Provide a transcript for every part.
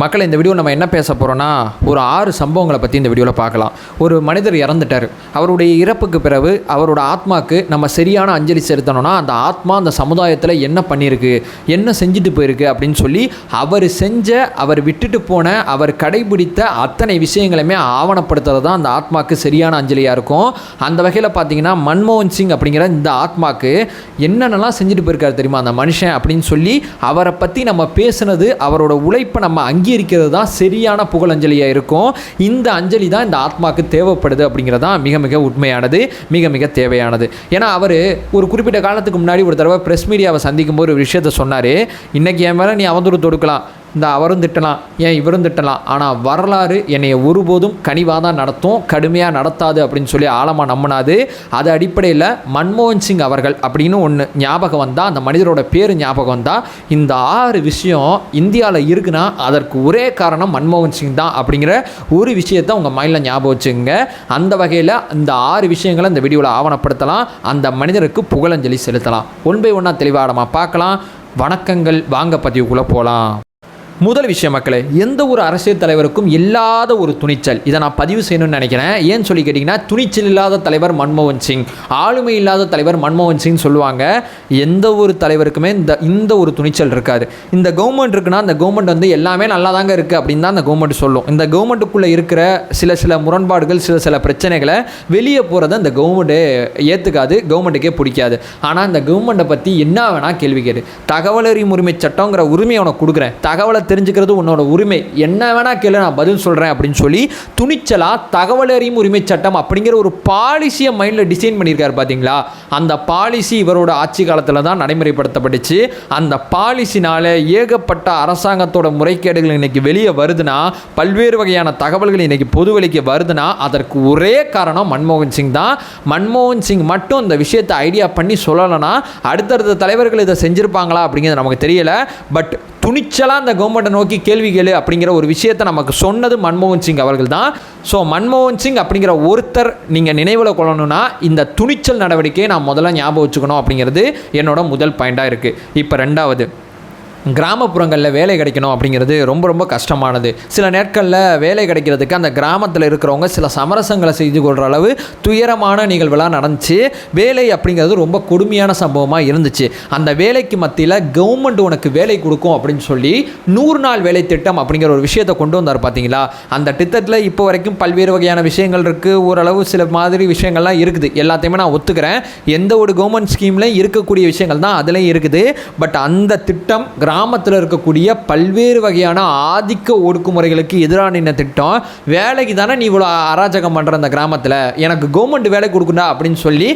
மக்கள், இந்த வீடியோ நம்ம என்ன பேச போகிறோன்னா, ஒரு 6 சம்பவங்களை பற்றி இந்த வீடியோவில் பார்க்கலாம். ஒரு மனிதர் இறந்துட்டார். அவருடைய இறப்புக்கு பிறகு அவரோட ஆத்மாவுக்கு நம்ம சரியான அஞ்சலி செலுத்தணும்னா, அந்த ஆத்மா அந்த சமுதாயத்தில் என்ன பண்ணியிருக்கு, என்ன செஞ்சுட்டு போயிருக்கு அப்படின்னு சொல்லி அவர் விட்டுட்டு போன, அவர் கடைபிடித்த அத்தனை விஷயங்களையுமே ஆவணப்படுத்துறது தான் அந்த ஆத்மாவுக்கு சரியான அஞ்சலியாக இருக்கும். அந்த வகையில் பார்த்தீங்கன்னா, மன்மோகன் சிங் அப்படிங்கிற இந்த ஆத்மாவுக்கு என்னென்னலாம் செஞ்சுட்டு போயிருக்காரு தெரியுமா அந்த மனுஷன் அப்படின்னு சொல்லி அவரை பற்றி நம்ம பேசுனது, அவரோட உழைப்பை நம்ம அங்கீகரிக்கிறது தான் சரியான புகழஞ்சலியாக இருக்கும். இந்த அஞ்சலி தான் இந்த ஆத்மாவுக்கு தேவைப்படுது அப்படிங்கிறது தான் மிக மிக உண்மையானது, மிக மிக தேவையானது. ஏன்னா அவர் ஒரு குறிப்பிட்ட காலத்துக்கு முன்னாடி ஒரு தடவை ப்ரெஸ் மீடியாவை சந்திக்கும் போது ஒரு விஷயத்தை சொன்னார். இன்றைக்கி என் மேலே நீ அவதூறு தொடுக்கலாம், இந்த அவரும் திட்டலாம், ஏன் இவரும் திட்டலாம், ஆனால் வரலாறு என்னை ஒருபோதும் கனிவாக தான் நடத்தும், கடுமையாக நடத்தாது அப்படின்னு சொல்லி ஆழமாக நம்பினாது. அது அடிப்படையில் மன்மோகன் சிங் அவர்கள் அப்படின்னு ஒன்று ஞாபகம் வந்தால், அந்த மனிதரோட பேர் ஞாபகம் வந்தால், இந்த 6 விஷயம் இந்தியாவில் இருக்குன்னா அதற்கு ஒரே காரணம் மன்மோகன் சிங் தான் அப்படிங்கிற ஒரு விஷயத்தை உங்கள் மைண்டில் ஞாபகம் வச்சுங்க. அந்த வகையில் இந்த 6 விஷயங்களை இந்த வீடியோவில் ஆவணப்படுத்தலாம், அந்த மனிதருக்கு புகழஞ்சலி செலுத்தலாம். ஒன் பை ஒன்னாக தெளிவாக நம்ம பார்க்கலாம். வணக்கங்கள், வாங்க பதிவுக்குள்ளே போகலாம். முதல் விஷயம் மக்களே, எந்த ஒரு அரசியல் தலைவருக்கும் இல்லாத ஒரு துணிச்சல். இதை நான் பதிவு செய்யணும்னு நினைக்கிறேன். ஏன்னு சொல்லி கேட்டிங்கன்னா, துணிச்சல் இல்லாத தலைவர் மன்மோகன் சிங், ஆளுமை இல்லாத தலைவர் மன்மோகன் சிங் சொல்லுவாங்க. எந்த ஒரு தலைவருக்குமே இந்த ஒரு துணிச்சல் இருக்காது. இந்த கவர்மெண்ட் இருக்குன்னா, அந்த கவர்மெண்ட் வந்து எல்லாமே நல்லா தாங்க இருக்குது அப்படின்னு தான் அந்த கவர்மெண்ட் சொல்லும். இந்த கவர்மெண்ட்டுக்குள்ளே இருக்கிற சில முரண்பாடுகள், சில பிரச்சனைகளை வெளியே போகிறத அந்த கவர்மெண்ட்டே ஏற்றுக்காது, கவர்மெண்ட்டுக்கே பிடிக்காது. ஆனால் இந்த கவர்மெண்ட்டை பற்றி என்ன வேணால் கேள்வி கேடு. தகவல் அறியும் உரிமை சட்டங்கிற உரிமையை உனக்கு கொடுக்குறேன், தகவலை தெரிஞ்சுக்கிறது உன்னோட உரிமை, என்ன வேணா கேளு, நான் பதில் சொல்கிறேன் அப்படின்னு சொல்லி துணிச்சலா தகவல் அறியும் உரிமை சட்டம் அப்படிங்கிற ஒரு பாலிசியை மைண்டில் டிசைன் பண்ணியிருக்காரு. பார்த்தீங்களா, அந்த பாலிசி இவரோட ஆட்சி காலத்தில் தான் நடைமுறைப்படுத்தப்பட்டுச்சு. அந்த பாலிசினால ஏகப்பட்ட அரசாங்கத்தோட முறைகேடுகள் இன்னைக்கு வெளியே வருதுன்னா, பல்வேறு வகையான தகவல்கள் இன்னைக்கு பொதுவெளிக்கு வருதுன்னா, அதற்கு ஒரே காரணம் மன்மோகன் சிங் தான். மன்மோகன் சிங் மட்டும் இந்த விஷயத்தை ஐடியா பண்ணி சொல்லலைன்னா அடுத்தடுத்த தலைவர்கள் இதை செஞ்சுருப்பாங்களா அப்படிங்கிறது நமக்கு தெரியல. பட் துணிச்சலாக அந்த கவர்மெண்ட்டை நோக்கி கேள்வி கேளு அப்படிங்கிற ஒரு விஷயத்தை நமக்கு சொன்னது மன்மோகன் சிங் அவர்கள் தான். ஸோ மன்மோகன் சிங் அப்படிங்கிற ஒருத்தர் நீங்கள் நினைவில் கொள்ளணும்னா, இந்த துணிச்சல் நடவடிக்கையை நான் முதல்ல ஞாபகம் வச்சுக்கணும் அப்படிங்கிறது என்னோட முதல் பாயிண்டாக இருக்குது. இப்போ ரெண்டாவது, கிராமப்புறங்களில் வேலை கிடைக்கணும் அப்படிங்கிறது ரொம்ப ரொம்ப கஷ்டமானது. சில நாட்களில் வேலை கிடைக்கிறதுக்கு அந்த கிராமத்தில் இருக்கிறவங்க சில சமரசங்களை செய்து கொள்கிற அளவு துயரமான நிகழ்வுலாம் நடந்துச்சு. வேலை அப்படிங்கிறது ரொம்ப கொடுமையான சம்பவமாக இருந்துச்சு. அந்த வேலைக்கு மத்தியில் கவர்மெண்ட் உனக்கு வேலை கொடுக்கும் அப்படின்னு சொல்லி 100 நாள் வேலை திட்டம் அப்படிங்கிற ஒரு விஷயத்தை கொண்டு வந்தார். பார்த்தீங்களா, அந்த திட்டத்தில் இப்போ வரைக்கும் பல்வேறு வகையான விஷயங்கள் இருக்குது, ஓரளவு சில மாதிரி விஷயங்கள்லாம் இருக்குது. எல்லாத்தையுமே நான் ஒத்துக்கிறேன். எந்த ஒரு கவர்மெண்ட் ஸ்கீம்லையும் இருக்கக்கூடிய விஷயங்கள் தான் அதுலேயும் இருக்குது. பட் அந்த திட்டம் கிராமத்தில் இருக்கக்கூடிய பல்வேறு வகையான ஆதிக்க ஒடுக்குமுறைகளுக்கு எதிரான நின்ன திட்டம். வேலைக்கு தானே நீ இவ்வளோ அராஜகம் பண்ணுற அந்த கிராமத்தில், எனக்கு கவர்மெண்ட் வேலை கொடுக்குண்டா அப்படின்னு சொல்லி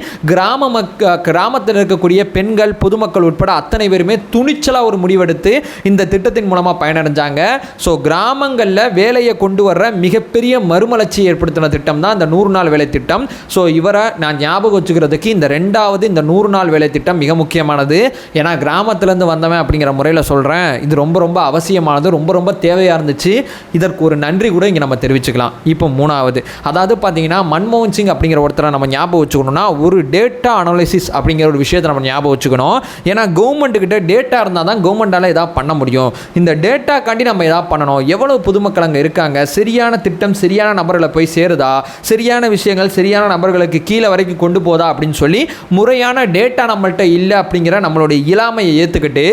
கிராமத்தில் இருக்கக்கூடிய பெண்கள், பொதுமக்கள் உட்பட அத்தனை பேருமே துணிச்சலாக ஒரு முடிவெடுத்து இந்த திட்டத்தின் மூலமாக பயனடைஞ்சாங்க. ஸோ கிராமங்களில் வேலையை கொண்டு வர்ற மிகப்பெரிய மறுமலர்ச்சியை ஏற்படுத்தின திட்டம் தான் இந்த 100 நாள் வேலை திட்டம். ஸோ இவரை நான் ஞாபகம் வச்சுக்கிறதுக்கு இந்த 2வது இந்த 100 நாள் வேலை திட்டம் மிக முக்கியமானது. ஏன்னா கிராமத்திலேருந்து வந்தவன் அப்படிங்கிற முறையில் சொல்கிறேன், இது ரொம்ப ரொம்ப அவசியமானது, ரொம்ப ரொம்ப தேவையாக இருந்துச்சு. இதற்கு ஒரு நன்றி கூட இங்கே நம்ம தெரிவிச்சுக்கலாம். இப்போ 3வது, அதாவது பார்த்தீங்கன்னா, மன்மோகன் சிங் அப்படிங்கிற ஒருத்தரை நம்ம ஞாபகம் வச்சுக்கணும்னா, ஒரு டேட்டா அனாலிசிஸ் அப்படிங்கிற ஒரு விஷயத்தை நம்ம ஞாபகம் வச்சுக்கணும். ஏன்னா கவர்மெண்ட்டுக்கிட்ட டேட்டா இருந்தால் தான் கவர்மெண்டால் எதாவது பண்ண முடியும். இந்த டேட்டாக்காண்டி நம்ம எதாவது பண்ணணும். எவ்வளோ பொதுமக்கள் அங்கே இருக்காங்க, சரியான திட்டம் சரியான நபர்களை போய் சேருதா, சரியான விஷயங்கள் சரியான நபர்களுக்கு கீழே வரைக்கும் கொண்டு போதா அப்படின்னு சொல்லி முறையான டேட்டா நம்மள்கிட்ட இல்லை அப்படிங்கிற நம்மளுடைய இயலாமையை ஏற்றுக்கிட்டு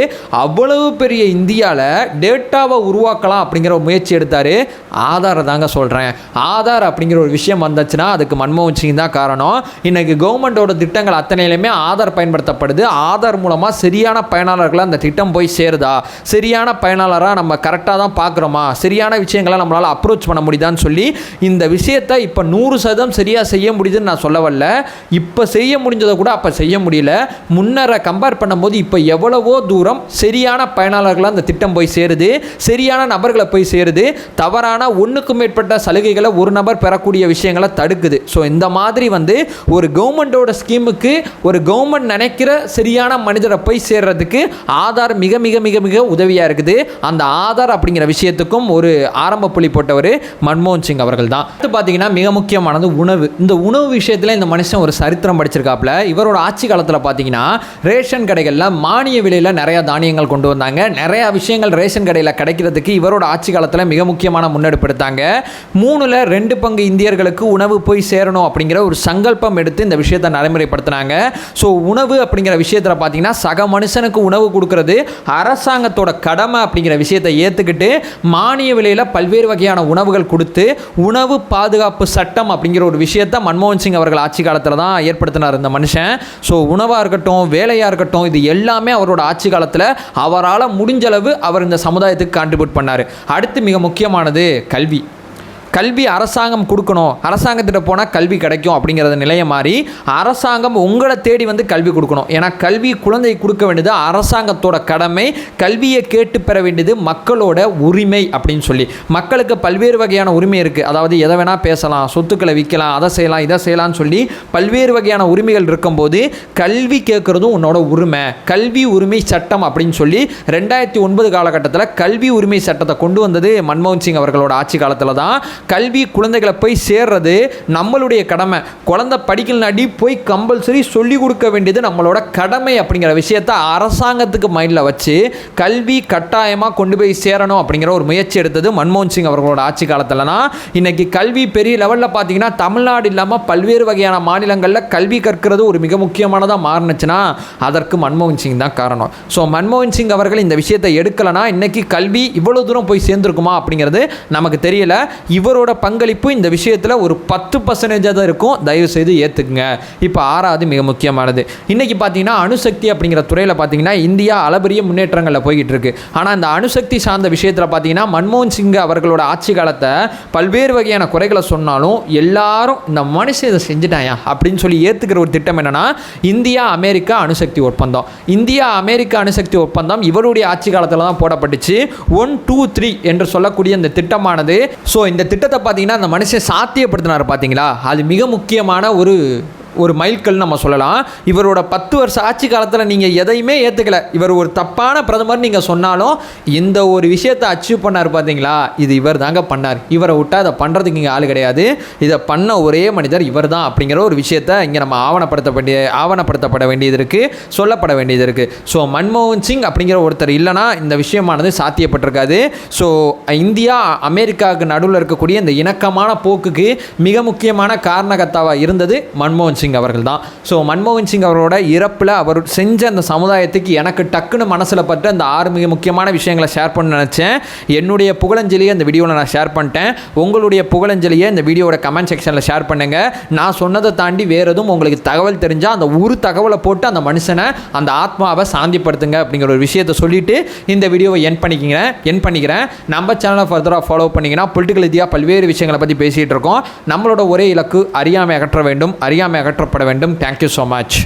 அவ்வளவு பெரிய இந்தியாவில் டேட்டாவை உருவாக்கலாம் அப்படிங்கிற ஒரு முயற்சி எடுத்தார். ஆதார் தாங்க சொல்கிறேன். ஆதார் அப்படிங்கிற ஒரு விஷயம் வந்துச்சுன்னா அதுக்கு மன்மோகன் சிங் தான் காரணம். இன்றைக்கி கவர்மெண்ட்டோட திட்டங்கள் அத்தனையிலுமே ஆதார் பயன்படுத்தப்படுது. ஆதார் மூலமாக சரியான பயனாளர்களாக அந்த திட்டம் போய் சேருதா, சரியான பயனாளராக நம்ம கரெக்டாக தான் பார்க்குறோமா, சரியான விஷயங்களை நம்மளால் அப்ரோச் பண்ண முடியுதான்னு சொல்லி இந்த விஷயத்தை இப்போ 100% சரியாக செய்ய முடியுதுன்னு நான் சொல்ல வரல. இப்போ செய்ய முடிஞ்சதை கூட அப்போ செய்ய முடியல. முன்னரை கம்பேர் பண்ணும்போது இப்போ எவ்வளவோ தூரம் சரியான பயனாளர்களாக அந்த திட்டம் போய் சேருது, சரியான நபர்களை போய் சேருது. தவறான ஒன்றுக்கும் மேற்பட்ட சலுகைகளை ஒரு நபர் பெறக்கூடிய விஷயங்களை தடுக்குது. ஸோ இந்த மாதிரி ஒரு கவர்மெண்ட்டோட ஸ்கீமுக்கு ஒரு கவர்மெண்ட் நினைக்கிற சரியான மனிதரை போய் சேர்றதுக்கு ஆதார் மிக மிக மிக மிக உதவியாக இருக்குது. அந்த ஆதார் அப்படிங்கிற விஷயத்துக்கும் ஒரு ஆரம்ப புள்ளி போட்டவர் மன்மோகன் சிங் அவர்கள் தான். அடுத்து பார்த்தீங்கன்னா, மிக முக்கியமானது உணவு. இந்த உணவு விஷயத்தில் இந்த மனுஷன் ஒரு சரித்திரம் படிச்சிருக்காப்புல. இவரோட ஆட்சி காலத்தில் பார்த்தீங்கன்னா, ரேஷன் கடைகளில் மானிய விலையில் நிறைய தானியங்கள் கொண்டு வந்தாங்க. நிறையா விஷயங்கள் ரேஷன் கடையில் கிடைக்கிறதுக்கு இவரோட ஆட்சி காலத்தில் மிக முக்கியமான முன்னெடுப்பு எடுத்தாங்க. 3/2 பங்கு இந்தியர்களுக்கு உணவு போய் சேரணும் அப்படிங்கிற ஒரு சங்கல்பம் எடுத்து இந்த விஷயத்தை நடைமுறைப்படுத்தினாங்க. ஸோ உணவு அப்படிங்கிற விஷயத்தில் பார்த்தீங்கன்னா சக மனுஷனுக்கு உணவு கொடுக்கறது அரசாங்கத்தோட கடமை அப்படிங்கிற விஷயத்தை ஏற்றுக்கிட்டு மானிய விலையில் பல்வேறு வகையான உணவுகள் கொடுத்து உணவு பாதுகாப்பு சட்டம் அப்படிங்கிற ஒரு விஷயத்தை மன்மோகன் சிங் அவர்கள் ஆட்சி காலத்தில் தான் ஏற்படுத்தினார் இந்த மனுஷன். ஸோ உணவாக இருக்கட்டும், வேலையாக இருக்கட்டும், இது எல்லாமே அவரோட ஆட்சி காலத்தில் அவரால் முடிஞ்சளவு அவர் இந்த சமுதாயத்துக்கு கான்ட்ரிபியூட் பண்ணார். அடுத்து மிக முக்கியமானது கல்வி. கல்வி அரசாங்கம் கொடுக்கணும், அரசாங்கத்திட்ட போனால் கல்வி கிடைக்கும் அப்படிங்கிறத நிலையை மாறி அரசாங்கம் உங்களை தேடி வந்து கல்வி கொடுக்கணும். ஏன்னா கல்வி குழந்தை கொடுக்க வேண்டியது அரசாங்கத்தோட கடமை, கல்வியை கேட்டு பெற வேண்டியது மக்களோட உரிமை அப்படின்னு சொல்லி மக்களுக்கு பல்வேறு வகையான உரிமை இருக்குது. அதாவது எதை வேணால் பேசலாம், சொத்துக்களை விற்கலாம், அதை செய்யலாம், இதை செய்யலாம்னு சொல்லி பல்வேறு வகையான உரிமைகள் இருக்கும்போது கல்வி கேட்குறதும் உன்னோட உரிமை. கல்வி உரிமை சட்டம் அப்படின்னு சொல்லி 2009 காலகட்டத்தில் கல்வி உரிமை சட்டத்தை கொண்டு வந்தது மன்மோகன் சிங் அவர்களோட ஆட்சி காலத்தில் தான். கல்வி குழந்தைகளை போய் சேர்றது நம்மளுடைய கடமை. குழந்தை படிக்கலனாடி போய் கம்பல்சரி சொல்லிக் கொடுக்க வேண்டியது நம்மளோட கடமை அப்படிங்கிற விஷயத்தை அரசாங்கத்துக்கு மைண்டில் வச்சு கல்வி கட்டாயமாக கொண்டு போய் சேரணும் அப்படிங்கிற ஒரு முயற்சி எடுத்தது மன்மோகன் சிங் அவர்களோட ஆட்சி காலத்தில்னா இன்னைக்கு கல்வி பெரிய லெவலில் பார்த்தீங்கன்னா தமிழ்நாடு இல்லாமல் பல்வேறு வகையான மாநிலங்களில் கல்வி கற்கிறது ஒரு மிக முக்கியமானதாக மாறுனுச்சுன்னா அதற்கு மன்மோகன் சிங் தான் காரணம். ஸோ மன்மோகன் சிங் அவர்கள் இந்த விஷயத்தை எடுக்கலைன்னா இன்னைக்கு கல்வி இவ்வளோ தூரம் போய் சேர்ந்துருக்குமா அப்படிங்கிறது நமக்கு தெரியல. இவரோட பங்களிப்பு இந்த விஷயத்தில் ஒரு 10% தான் இருக்கும். தயவு செய்து ஏற்றுக்குங்க. இப்போ 6வது மிக முக்கியமானது, இன்றைக்கி பார்த்தீங்கன்னா அணுசக்தி அப்படிங்கிற துறையில் பார்த்தீங்கன்னா இந்தியா அளபரிய முன்னேற்றங்களில் போய்கிட்டு இருக்கு. ஆனால் இந்த அணுசக்தி சார்ந்த விஷயத்தில் பார்த்தீங்கன்னா மன்மோகன் சிங் அவர்களோட ஆட்சி காலத்தை பல்வேறு வகையான குறைகளை சொன்னாலும் எல்லாரும் இந்த மனுஷன் இதை செஞ்சுட்டாயா அப்படின்னு சொல்லி ஏற்றுக்கிற ஒரு திட்டம் என்னென்னா இந்தியா அமெரிக்கா அணுசக்தி ஒப்பந்தம். இந்தியா அமெரிக்கா அணுசக்தி ஒப்பந்தம் இவருடைய ஆட்சி காலத்தில் தான் போடப்பட்டுச்சு. 1, 2, 3 என்று சொல்லக்கூடிய இந்த திட்டமானது ஸோ இந்த திட்டத்தை பார்த்தீங்கன்னா அந்த மனுஷன் சாத்தியப்படுத்தினார் பார்த்தீங்களா, அது மிக முக்கியமான ஒரு மைல்கல் நம்ம சொல்லலாம். இவரோட 10 வருஷ ஆட்சி காலத்தில் நீங்கள் எதையுமே ஏற்றுக்கல, இவர் ஒரு தப்பான பிரதமர் நீங்கள் சொன்னாலும் இந்த ஒரு விஷயத்தை அச்சீவ் பண்ணார் பார்த்தீங்களா, இது இவர் தாங்க பண்ணார். இவரை விட்டால் அதை பண்ணுறதுக்கு இங்கே ஆள் கிடையாது, இதை பண்ண ஒரே மனிதர் இவர் தான் அப்படிங்கிற ஒரு விஷயத்தை இங்கே நம்ம ஆவணப்படுத்தப்பட வேண்டியது இருக்குது, சொல்லப்பட வேண்டியது இருக்குது. ஸோ மன்மோகன் சிங் அப்படிங்கிற ஒருத்தர் இல்லைனா இந்த விஷயமானது சாத்தியப்பட்டிருக்காது. ஸோ இந்தியா அமெரிக்காவுக்கு நடுவில் இருக்கக்கூடிய இந்த இணக்கமான போக்குக்கு மிக முக்கியமான காரணகர்த்தாவாக இருந்தது மன்மோகன் சிங் அவர்கள் தான். ஸோ மன்மோகன் சிங் அவரோட இறப்பில் அவர் செஞ்ச அந்த சமுதாயத்துக்கு எனக்கு டக்குன்னு மனசில் பட்டு அந்த 6 மிக முக்கியமான விஷயங்களை ஷேர் பண்ண நினச்சேன். என்னுடைய புகழஞ்சலியை இந்த வீடியோவில் நான் ஷேர் பண்ணிட்டேன். உங்களுடைய புகழஞ்சலியை இந்த வீடியோட கமெண்ட் செக்ஷனில் ஷேர் பண்ணுங்கள். நான் சொன்னதை தாண்டி வேறு எதுவும் உங்களுக்கு தகவல் தெரிஞ்சால் அந்த ஒரு தகவலை போட்டு அந்த மனுஷனை அந்த ஆத்மாவை சாந்திப்படுத்துங்க அப்படிங்கிற ஒரு விஷயத்தை சொல்லிவிட்டு இந்த வீடியோவை என் பண்ணிக்கிறேன். நம்ம சேனலை ஃபர்தராக ஃபாலோ பண்ணிங்கன்னா பொலிட்டிக்கல் ரீதியாக பல்வேறு விஷயங்களை பற்றி பேசிகிட்டு இருக்கோம். நம்மளோட ஒரே இலக்கு அறியாமை அகற்ற வேண்டும், அறியாமை அகற்றப்பட வேண்டும். Thank you so much.